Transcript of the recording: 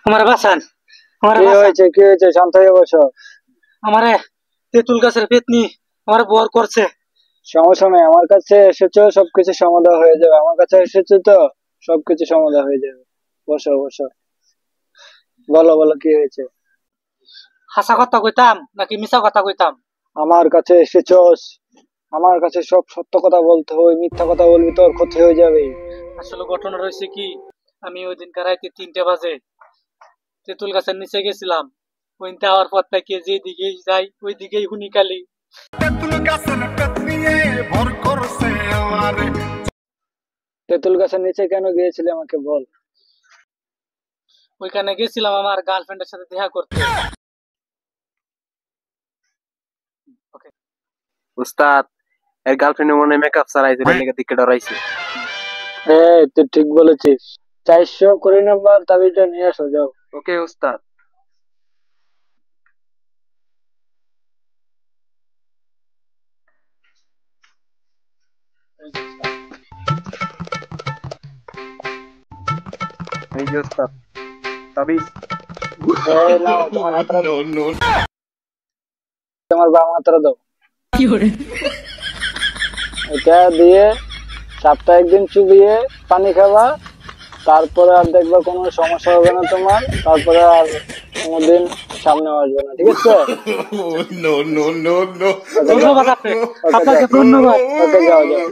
আমার বাসান কি হয়েছে শান্ত হয়ে বসো। আমারে তেঁতুল গাছের পেতনি আমার বর করছে। সমস্যা নেই, আমার কাছে এসেছো সবকিছু সমাধান হয়ে যাবে। আমার কাছে এসেছো তো সবকিছু সমাধান হয়ে যাবে। বসো বসো, বলো বলো কি হয়েছে। হাসা কথা কইতাম নাকি মিছা কথা কইতাম? আমার কাছে এসেছোস, আমার কাছে সব সত্য কথা বলতে হবে, মিথ্যা কথা বলবি তোর ক্ষতি হয়ে যাবে। আসলে ঘটনা রয়েছে কি, আমি ওই দিন রাইতে 3টা বাজে তেঁতুল গাছের নিচে গেছিলাম। ওইতে আওয়ার পর থেকে যে দিকেই যাই ওই দিকেই হুনি কালি। তেঁতুল গাছের নিচে কেন গিয়েছিলে আমাকে বল। ওইখানে গেছিলাম আমার গার্লফ্রেন্ডের সাথে দেখা করতে। উস্তাদ, এর গার্লফ্রেন্ড মনে মেকআপ চালাইছে, লেগে দিকে ডরাইছে। হ্যাঁ তুই ঠিক বলেছিস। 400 করে নাম্বার তাবিজটা নিয়ে আসো যাও। ওকে উস্তাদ। এই যে উস্তাদ তাবিজ। এই নাও তোমার হাতটা দাও। তোমার বাম হাতটা দাও। এটা দিয়ে সপ্তাহে একদিন চুবিয়ে পানি খাবা, তারপরে আর দেখবা কোনো সমস্যা হবে না তোমার। তারপরে আর কোনোদিন সামনে আসবে না, ঠিক আছে? ধন্যবাদ আপনাকে, ধন্যবাদ। ওকে যাও যাও।